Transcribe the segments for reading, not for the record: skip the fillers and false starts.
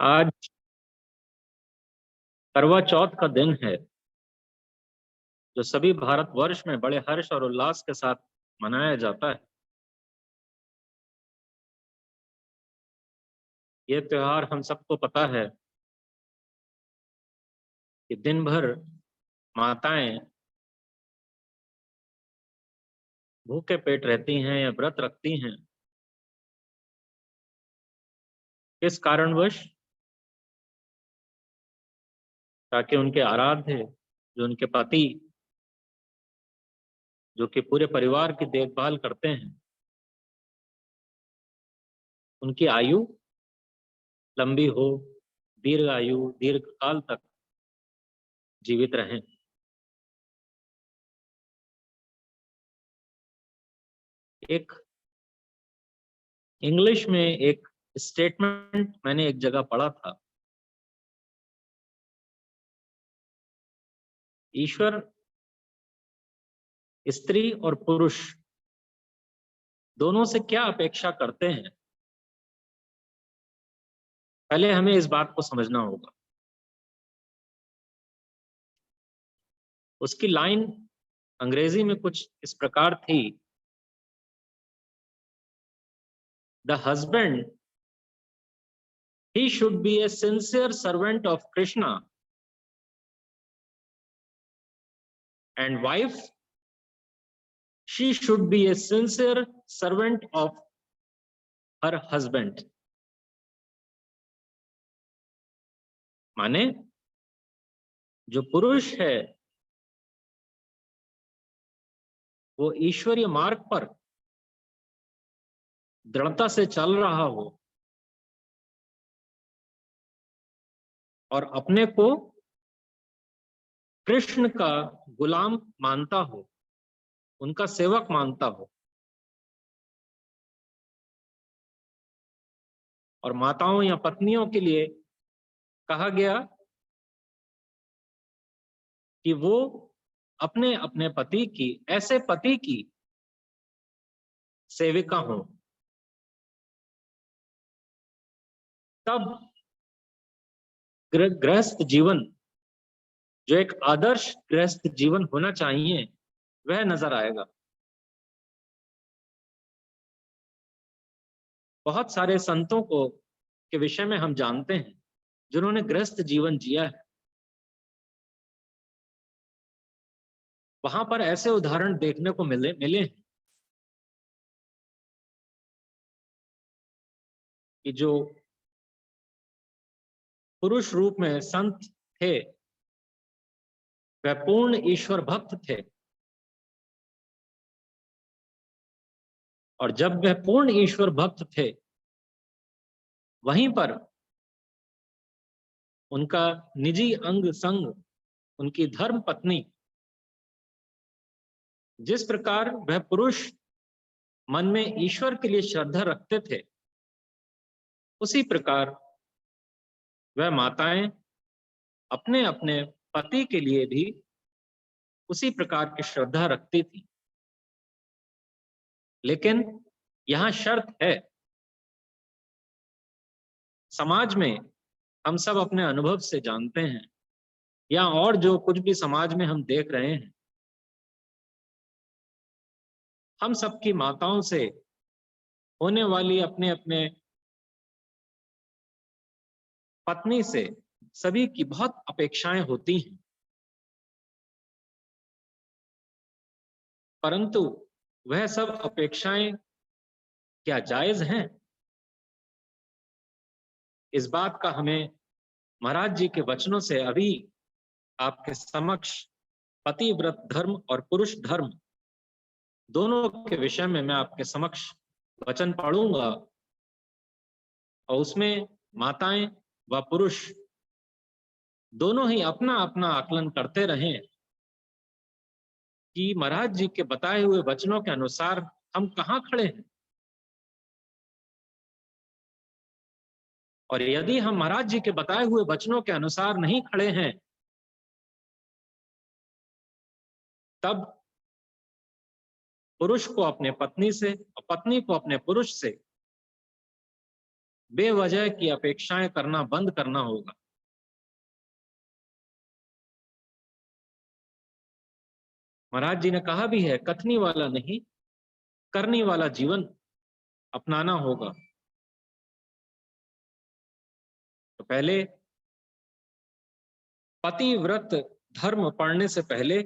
आज करवा चौथ का दिन है, जो सभी भारतवर्ष में बड़े हर्ष और उल्लास के साथ मनाया जाता है। ये त्योहार हम सबको पता है कि दिन भर माताएं भूखे पेट रहती हैं या व्रत रखती हैं। किस कारणवश? ताकि उनके आराध्य, जो उनके पति, जो कि पूरे परिवार की देखभाल करते हैं, उनकी आयु लंबी हो, दीर्घ आयु, दीर्घ काल तक जीवित रहें। एक इंग्लिश में एक स्टेटमेंट मैंने एक जगह पढ़ा था। ईश्वर स्त्री और पुरुष दोनों से क्या अपेक्षा करते हैं, पहले हमें इस बात को समझना होगा। उसकी लाइन अंग्रेजी में कुछ इस प्रकार थी: the husband, he should be a sincere servant of Krishna, and wife, she should be a sincere servant of her husband. माने जो पुरुष है वो ईश्वरीय मार्ग पर दृढ़ता से चल रहा हो और अपने को कृष्ण का गुलाम मानता हो, उनका सेवक मानता हो, और माताओं या पत्नियों के लिए कहा गया कि वो अपने अपने पति की, ऐसे पति की सेविका हो। तब गृहस्थ जीवन, जो एक आदर्श गृहस्थ जीवन होना चाहिए, वह नजर आएगा। बहुत सारे संतों को के विषय में हम जानते हैं जिन्होंने गृहस्थ जीवन जिया है। वहां पर ऐसे उदाहरण देखने को मिले हैं कि जो पुरुष रूप में संत थे वह पूर्ण ईश्वर भक्त थे, और जब वह पूर्ण ईश्वर भक्त थे, वहीं पर उनका निजी अंग संग, उनकी धर्म पत्नी, जिस प्रकार वह पुरुष मन में ईश्वर के लिए श्रद्धा रखते थे, उसी प्रकार वह माताएं अपने अपने पति के लिए भी उसी प्रकार की श्रद्धा रखती थी। लेकिन यहां शर्त है। समाज में हम सब अपने अनुभव से जानते हैं, या और जो कुछ भी समाज में हम देख रहे हैं, हम सबकी माताओं से होने वाली अपने अपने पत्नी से सभी की बहुत अपेक्षाएं होती हैं। परंतु वह सब अपेक्षाएं क्या जायज हैं? इस बात का हमें महाराज जी के वचनों से अभी आपके समक्ष पतिव्रत धर्म और पुरुष धर्म दोनों के विषय में मैं आपके समक्ष वचन पढ़ूंगा, और उसमें माताएं व पुरुष दोनों ही अपना अपना आकलन करते रहें कि महाराज जी के बताए हुए वचनों के अनुसार हम कहाँ खड़े हैं। और यदि हम महाराज जी के बताए हुए वचनों के अनुसार नहीं खड़े हैं, तब पुरुष को अपने पत्नी से और पत्नी को अपने पुरुष से बेवजह की अपेक्षाएं करना बंद करना होगा। महाराज जी ने कहा भी है, कथनी वाला नहीं, करनी वाला जीवन अपनाना होगा। तो पहले पतिव्रत धर्म पढ़ने से पहले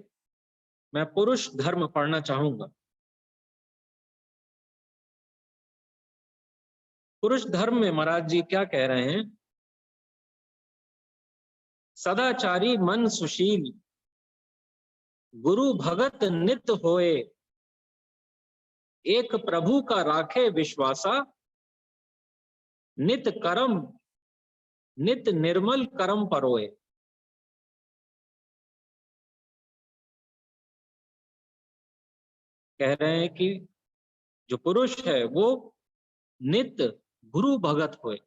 मैं पुरुष धर्म पढ़ना चाहूंगा। पुरुष धर्म में महाराज जी क्या कह रहे हैं? सदाचारी मन सुशील, गुरु भगत नित होए, एक प्रभु का राखे विश्वासा, नित कर्म नित निर्मल कर्म परोए। कह रहे हैं कि जो पुरुष है वो नित गुरु भगत होए।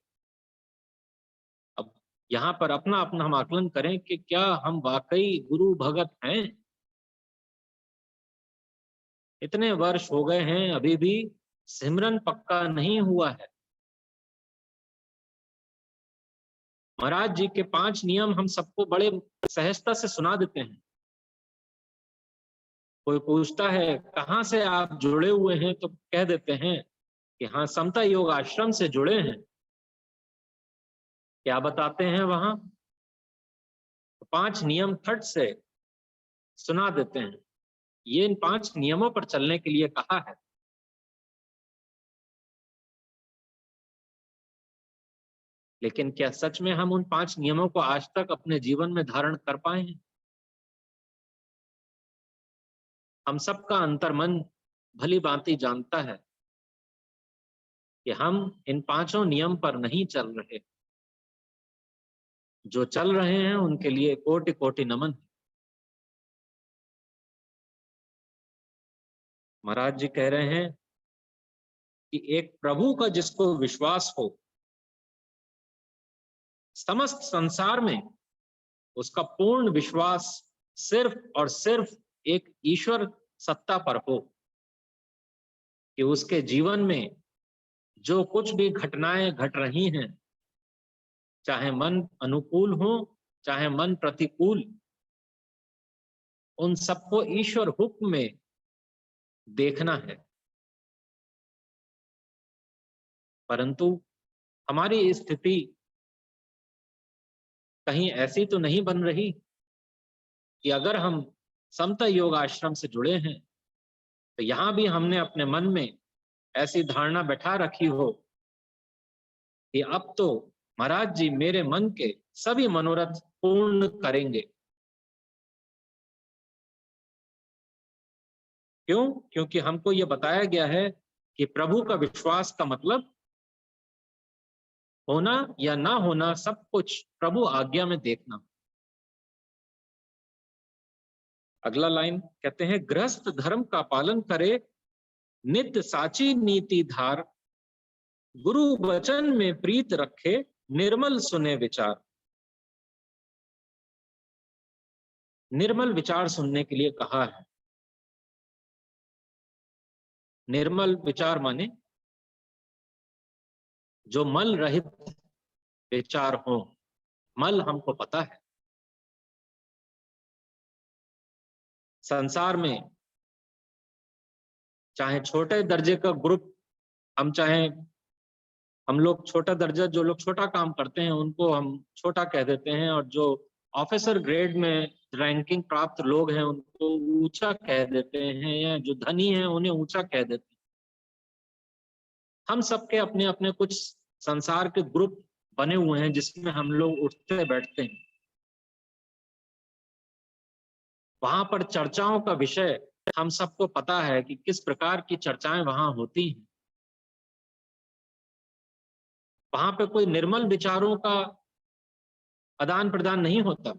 अब यहां पर अपना अपना हम आकलन करें कि क्या हम वाकई गुरु भगत हैं? इतने वर्ष हो गए हैं, अभी भी सिमरन पक्का नहीं हुआ है। महाराज जी के 5 नियम हम सबको बड़े सहजता से सुना देते हैं। कोई पूछता है कहाँ से आप जुड़े हुए हैं, तो कह देते हैं कि हाँ, समता योग आश्रम से जुड़े हैं। क्या बताते हैं वहां? तो 5 नियम थट से सुना देते हैं। ये इन 5 नियमों पर चलने के लिए कहा है। लेकिन क्या सच में हम उन 5 नियमों को आज तक अपने जीवन में धारण कर पाए हैं? हम सबका अंतर्मन भली भांति जानता है कि हम इन 5 नियम पर नहीं चल रहे। जो चल रहे हैं उनके लिए कोटि कोटि नमन। महाराज जी कह रहे हैं कि एक प्रभु का जिसको विश्वास हो, समस्त संसार में उसका पूर्ण विश्वास सिर्फ और सिर्फ एक ईश्वर सत्ता पर हो, कि उसके जीवन में जो कुछ भी घटनाएं घट रही हैं, चाहे मन अनुकूल हो चाहे मन प्रतिकूल, उन सबको ईश्वर हुक्म में देखना है। परंतु हमारी स्थिति कहीं ऐसी तो नहीं बन रही कि अगर हम समता योग आश्रम से जुड़े हैं तो यहां भी हमने अपने मन में ऐसी धारणा बैठा रखी हो कि अब तो महाराज जी मेरे मन के सभी मनोरथ पूर्ण करेंगे। क्यों? क्योंकि हमको यह बताया गया है कि प्रभु का विश्वास का मतलब होना या ना होना सब कुछ प्रभु आज्ञा में देखना। अगला लाइन कहते हैं, गृहस्थ धर्म का पालन करे, नित्य साची नीति धार, गुरु वचन में प्रीत रखे, निर्मल सुने विचार। निर्मल विचार सुनने के लिए कहा है। निर्मल विचार माने जो मल रहित विचार हो। मल हमको पता है, संसार में चाहे छोटे दर्जे का ग्रुप, हम लोग छोटा दर्जा, जो लोग छोटा काम करते हैं उनको हम छोटा कह देते हैं, और जो ऑफिसर ग्रेड में रैंकिंग प्राप्त लोग हैं उनको ऊंचा कह देते हैं, या जो धनी हैं उन्हें ऊंचा कह देते हैं। हम सबके अपने अपने कुछ संसार के ग्रुप बने हुए हैं जिसमें हम लोग उठते बैठते हैं। वहां पर चर्चाओं का विषय हम सबको पता है कि किस प्रकार की चर्चाएं वहां होती हैं। वहां पे कोई निर्मल विचारों का आदान प्रदान नहीं होता,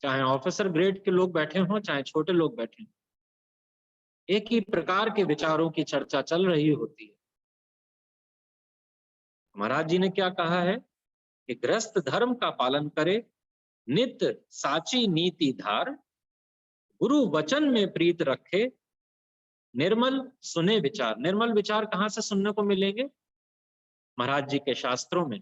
चाहे ऑफिसर ग्रेड के लोग बैठे हों चाहे छोटे लोग बैठे हों। एक ही प्रकार के विचारों की चर्चा चल रही होती है। महाराज जी ने क्या कहा है कि गृहस्थ धर्म का पालन करे, नित्य साची नीति धार, गुरु वचन में प्रीत रखे, निर्मल सुने विचार। निर्मल विचार कहाँ से सुनने को मिलेंगे? महाराज जी के शास्त्रों में।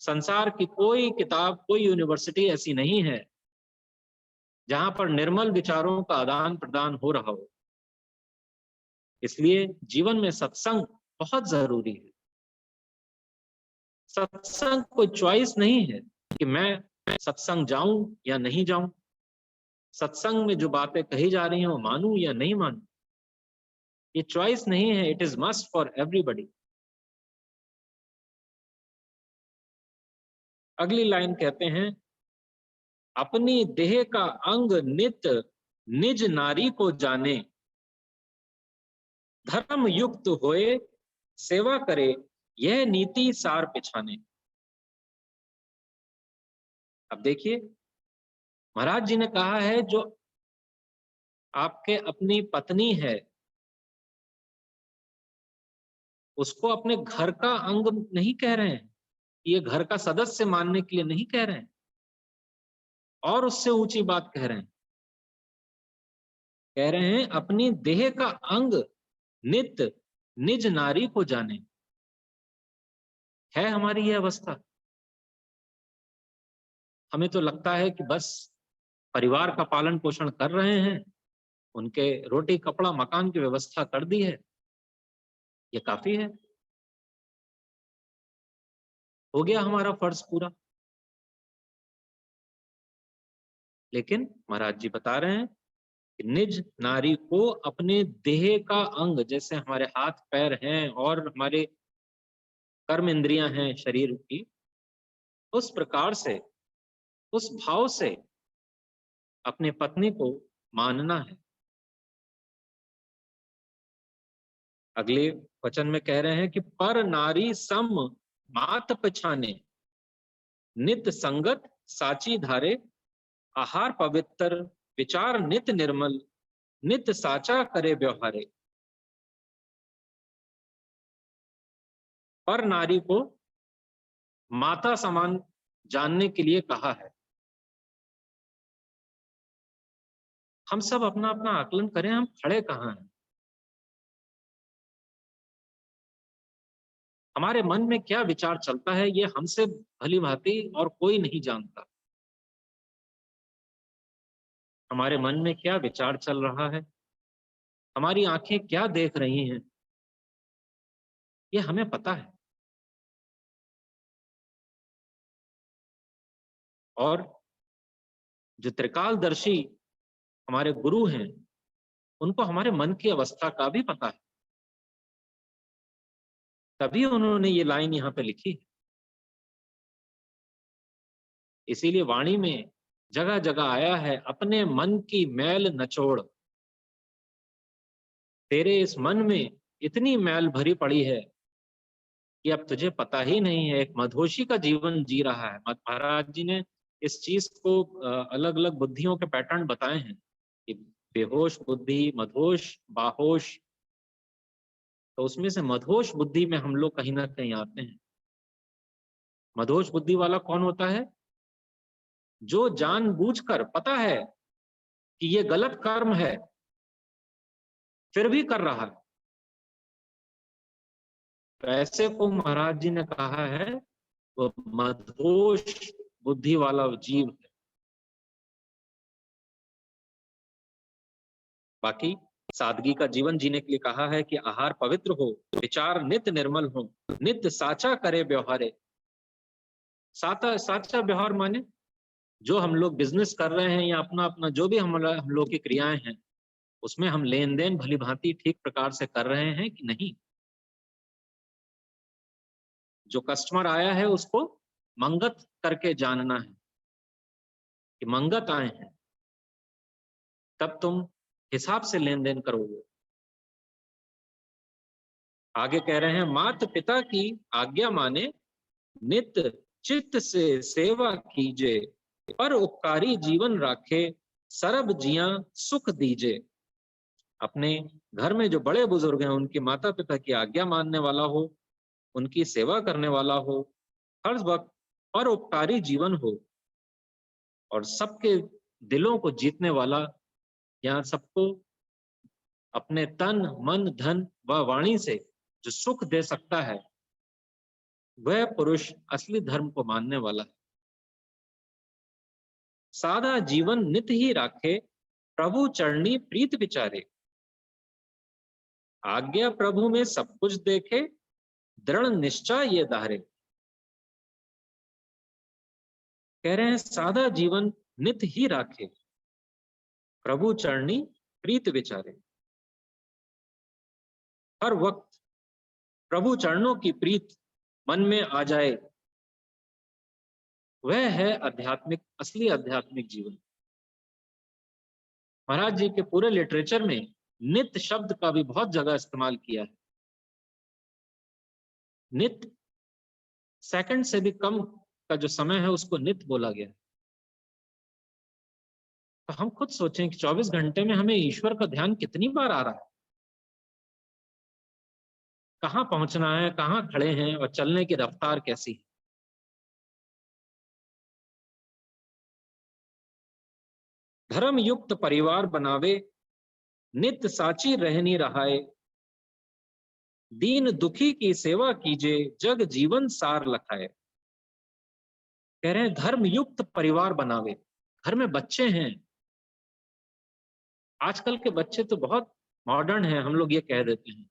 संसार की कोई किताब, कोई यूनिवर्सिटी ऐसी नहीं है जहां पर निर्मल विचारों का आदान प्रदान हो रहा हो। इसलिए जीवन में सत्संग बहुत जरूरी है। सत्संग कोई चॉइस नहीं है कि मैं सत्संग जाऊं या नहीं जाऊं, सत्संग में जो बातें कही जा रही हैं वो मानूं या नहीं मानूं, ये चॉइस नहीं है। It is must for everybody. अगली लाइन कहते हैं, अपनी देह का अंग नित निज नारी को जाने, धर्म युक्त होए सेवा करे यह नीति सार पिछाने। अब देखिए, महाराज जी ने कहा है जो आपके अपनी पत्नी है उसको अपने घर का अंग नहीं कह रहे हैं, ये घर का सदस्य मानने के लिए नहीं कह रहे हैं, और उससे ऊंची बात कह रहे हैं। कह रहे हैं अपनी देह का अंग नित निज नारी को जाने। है हमारी यह अवस्था? हमें तो लगता है कि बस परिवार का पालन पोषण कर रहे हैं, उनके रोटी कपड़ा मकान की व्यवस्था कर दी है, ये काफी है, हो गया हमारा फर्ज पूरा। लेकिन महाराज जी बता रहे हैं कि निज नारी को अपने देह का अंग, जैसे हमारे हाथ पैर हैं और हमारे कर्म इंद्रियां हैं शरीर की, उस प्रकार से, उस भाव से अपने पत्नी को मानना है। अगले वचन में कह रहे हैं कि पर नारी सम मात पछाने, नित संगत साची धारे, आहार पवित्र विचार नित निर्मल, नित साचा करे व्यवहारे। पर नारी को माता समान जानने के लिए कहा है। हम सब अपना अपना आकलन करें, हम खड़े कहाँ हैं, हमारे मन में क्या विचार चलता है, ये हमसे भली भांति और कोई नहीं जानता। हमारे मन में क्या विचार चल रहा है, हमारी आंखें क्या देख रही हैं, ये हमें पता है। और जो त्रिकालदर्शी हमारे गुरु हैं, उनको हमारे मन की अवस्था का भी पता है, तभी उन्होंने ये लाइन यहाँ पे लिखी है। इसीलिए वाणी में जगह जगह आया है, अपने मन की मैल नचोड़। तेरे इस मन में इतनी मैल भरी पड़ी है कि अब तुझे पता ही नहीं है, एक मधोशी का जीवन जी रहा है। महाराज जी ने इस चीज को अलग अलग बुद्धियों के पैटर्न बताए हैं कि बेहोश बुद्धि, मधोश, बाहोश। तो उसमें से मधोश बुद्धि में हम लोग कहीं ना कहीं आते हैं। मधोश बुद्धि वाला कौन होता है? जो जानबूझकर पता है कि ये गलत कर्म है फिर भी कर रहा है। तो ऐसे को महाराज जी ने कहा है वो मधोश बुद्धि वाला जीव है। बाकी सादगी का जीवन जीने के लिए कहा है कि आहार पवित्र हो, विचार नित्य निर्मल हो, नित्य साचा करे व्यवहारे। साचा व्यवहार माने जो हम लोग बिजनेस कर रहे हैं या अपना अपना जो भी हम लोग की क्रियाएं हैं, उसमें हम लेन देन भली भांति ठीक प्रकार से कर रहे हैं कि नहीं। जो कस्टमर आया है उसको मंगत करके जानना है कि मंगत आए हैं, तब तुम हिसाब से लेन देन करोगे। आगे कह रहे हैं माता पिता की आज्ञा माने, नित चित्त से सेवा कीजे, पर उपकारी जीवन राखे, सरब जिया सुख दीजे। अपने घर में जो बड़े बुजुर्ग हैं उनकी माता पिता की आज्ञा मानने वाला हो, उनकी सेवा करने वाला हो, हर वक्त परोपकारी जीवन हो, और सबके दिलों को जीतने वाला, यहाँ सबको अपने तन मन धन वह वाणी से जो सुख दे सकता है, वह पुरुष असली धर्म को मानने वाला है। सादा जीवन नित ही राखे, प्रभु चरणी प्रीत विचारे। आज्ञा प्रभु में सब कुछ देखे, दृढ़ निश्चय ये धारे। कह रहे हैं सादा जीवन नित ही राखे, प्रभु चरणी प्रीत विचारे। हर वक्त प्रभु चरणों की प्रीत मन में आ जाए, वह है आध्यात्मिक, असली आध्यात्मिक जीवन। महाराज जी के पूरे लिटरेचर में नित शब्द का भी बहुत जगह इस्तेमाल किया है। नित सेकंड से भी कम का जो समय है उसको नित बोला गया है। तो हम खुद सोचें कि 24 घंटे में हमें ईश्वर का ध्यान कितनी बार आ रहा है, कहाँ पहुंचना है, कहाँ खड़े हैं और चलने की रफ्तार कैसी है। धर्म युक्त परिवार बनावे, नित साची रहनी रहाए। दीन दुखी की सेवा कीजे, जग जीवन सार लखाए। कह रहे हैं धर्म युक्त परिवार बनावे। घर में बच्चे हैं, आजकल के बच्चे तो बहुत मॉडर्न हैं, हम लोग ये कह देते हैं।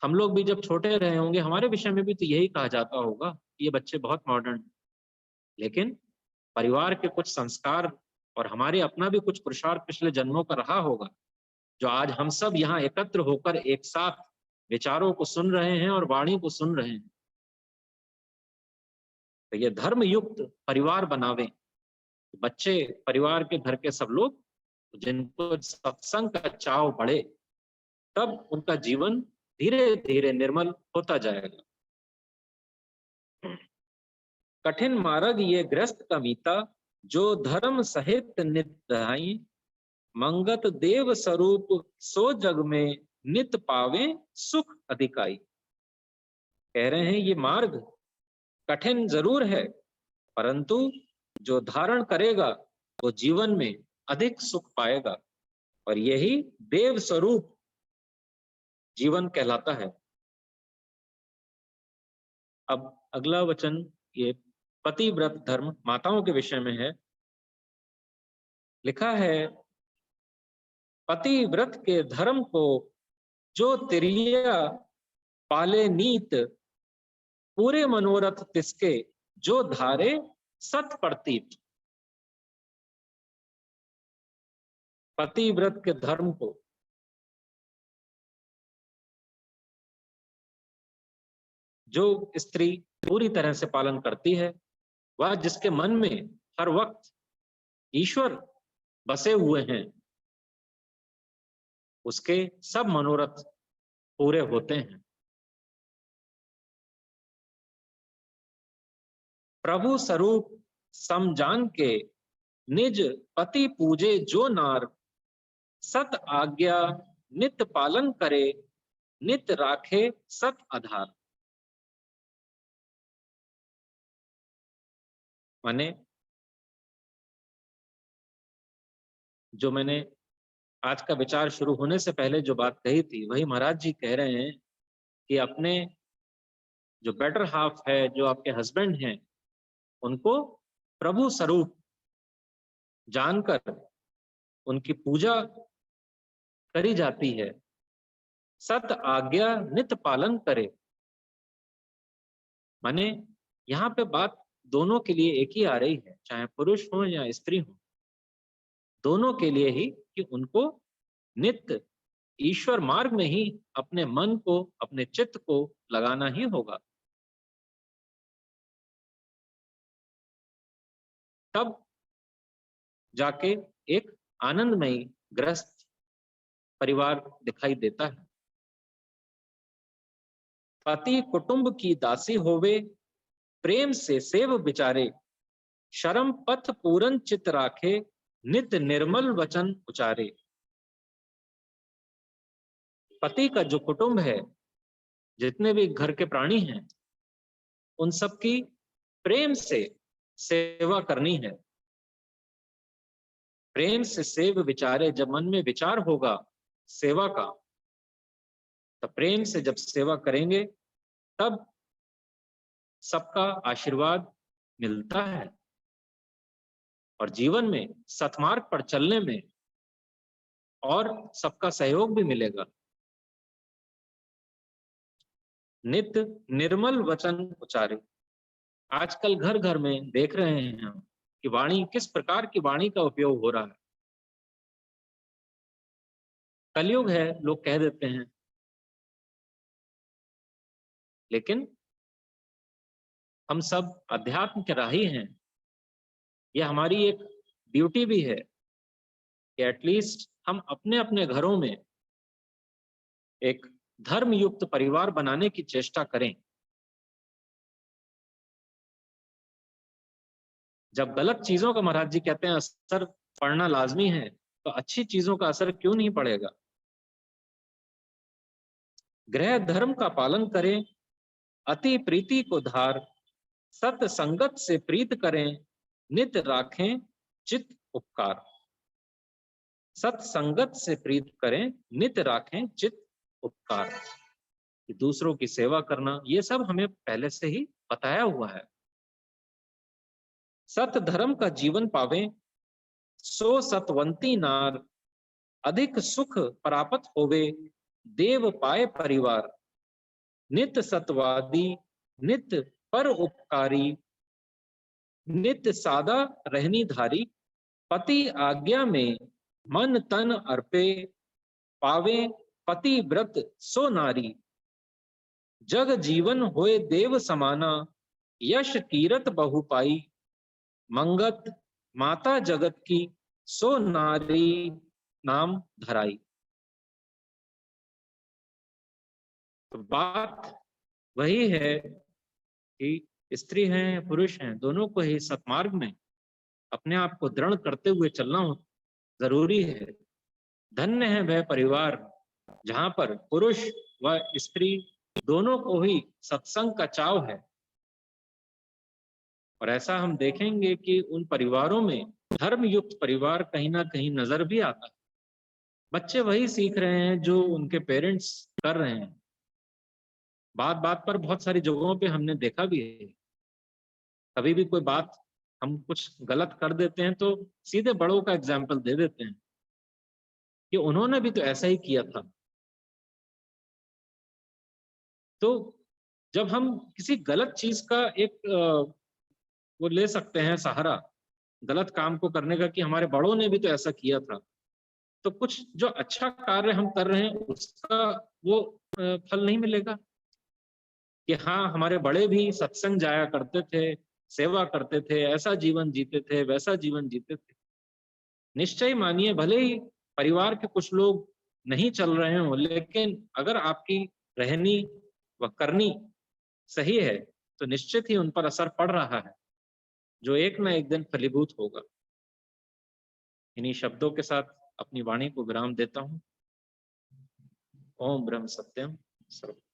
हम लोग भी जब छोटे रहे होंगे हमारे विषय में भी तो यही कहा जाता होगा कि ये बच्चे बहुत मॉडर्न हैं। लेकिन परिवार के कुछ संस्कार और हमारे अपना भी कुछ पुरुषार्थ पिछले जन्मों का रहा होगा, जो आज हम सब यहाँ एकत्र होकर एक साथ विचारों को सुन रहे हैं और वाणी को सुन रहे हैं। तो ये धर्म युक्त परिवार बनावे, बच्चे, परिवार के घर के सब लोग जिनको सत्संग का चाव बढ़े, तब उनका जीवन धीरे धीरे निर्मल होता जाएगा। कठिन मार्ग ये ग्रस्त का मीता, जो धर्म सहित नित रहाई। मंगत देव स्वरूप सो जग में, नित पावे सुख अधिकाई। कह रहे हैं ये मार्ग कठिन जरूर है, परंतु जो धारण करेगा वो जीवन में अधिक सुख पाएगा, और यही देव स्वरूप जीवन कहलाता है। अब अगला वचन ये पतिव्रत धर्म माताओं के विषय में है। लिखा है पतिव्रत के धर्म को, जो तिरिया पाले नीत। पूरे मनोरथ तिसके, जो धारे सत प्रतीत। पतिव्रत के धर्म को जो स्त्री पूरी तरह से पालन करती है, वह जिसके मन में हर वक्त ईश्वर बसे हुए हैं, उसके सब मनोरथ पूरे होते हैं। प्रभु स्वरूप समजान के, निज पति पूजे जो नार। सत आज्ञा नित पालन करे, नित राखे सत आधार। माने जो मैंने आज का विचार शुरू होने से पहले जो बात कही थी, वही महाराज जी कह रहे हैं कि अपने जो बेटर हाफ है, जो आपके हस्बैंड हैं, उनको प्रभु स्वरूप जानकर उनकी पूजा करी जाती है। सत आज्ञा नित पालन करे, माने यहाँ पे बात दोनों के लिए एक ही आ रही है, चाहे पुरुष हो या स्त्री हो, दोनों के लिए ही, कि उनको नित्य ईश्वर मार्ग में ही अपने मन को, अपने चित्त को लगाना ही होगा। तब जाके एक आनंदमयी ग्रस्त परिवार दिखाई देता है। पति कुटुंब की दासी होवे, प्रेम से सेव विचारे। शर्म पथ पूरन चित राखे, नित निर्मल वचन उचारे। पति का जो कुटुंब है, जितने भी घर के प्राणी हैं, उन सबकी प्रेम से सेवा करनी है। प्रेम से सेव विचारे, जब मन में विचार होगा सेवा का, तो प्रेम से जब सेवा करेंगे तब सबका आशीर्वाद मिलता है और जीवन में सतमार्ग पर चलने में और सबका सहयोग भी मिलेगा। नित्य निर्मल वचन उच्चारे। आजकल घर घर में देख रहे हैं हम कि वाणी, किस प्रकार की वाणी का उपयोग हो रहा है। कलयुग है, लोग कह देते हैं, लेकिन हम सब अध्यात्म के राही हैं। यह हमारी एक ड्यूटी भी है कि एटलीस्ट हम अपने अपने घरों में एक धर्मयुक्त परिवार बनाने की चेष्टा करें। जब गलत चीजों का महाराज जी कहते हैं असर पड़ना लाजमी है, तो अच्छी चीजों का असर क्यों नहीं पड़ेगा। गृह धर्म का पालन करें, अति प्रीति को धार, सत संगत से प्रीत करें, नित राखें चित उपकार। सत संगत से प्रीत करें, नित राखें चित उपकार। दूसरों की सेवा करना, ये सब हमें पहले से ही बताया हुआ है। सत धर्म का जीवन पावे, सो सतवंती नार, अधिक सुख प्राप्त होवे, देव पाए परिवार। नित सतवादी, नित पर उपकारी, नित सादा रहनी धारी, पति आज्ञा में मन तन अर्पे, पावे पति व्रत सो नारी। जग जीवन होए देव समाना, यश कीरत बहु पाई, मंगत माता जगत की, सो नारी नाम धराई। तो बात वही है कि स्त्री हैं पुरुष हैं, दोनों को ही सतमार्ग में अपने आप को दृढ़ करते हुए चलना जरूरी है। धन्य है वह परिवार जहां पर पुरुष व स्त्री दोनों को ही सत्संग का चाव है। और ऐसा हम देखेंगे कि उन परिवारों में धर्मयुक्त परिवार कहीं ना कहीं नजर भी आता है। बच्चे वही सीख रहे हैं जो उनके पेरेंट्स कर रहे हैं। बात बात पर बहुत सारी जगहों पे हमने देखा भी है, कभी भी कोई बात हम कुछ गलत कर देते हैं तो सीधे बड़ों का एग्जाम्पल दे देते हैं कि उन्होंने भी तो ऐसा ही किया था। तो जब हम किसी गलत चीज का एक वो ले सकते हैं सहारा गलत काम को करने का कि हमारे बड़ों ने भी तो ऐसा किया था, तो कुछ जो अच्छा कार्य हम कर रहे हैं उसका वो फल नहीं मिलेगा कि हाँ हमारे बड़े भी सत्संग जाया करते थे, सेवा करते थे, ऐसा जीवन जीते थे, वैसा जीवन जीते थे। निश्चय मानिए, भले ही परिवार के कुछ लोग नहीं चल रहे हो, लेकिन अगर आपकी रहनी व करनी सही है तो निश्चित ही उन पर असर पड़ रहा है, जो एक ना एक दिन फलीभूत होगा। इन्हीं शब्दों के साथ अपनी वाणी को विराम देता हूं। ओम ब्रह्म सत्यम सर्वम।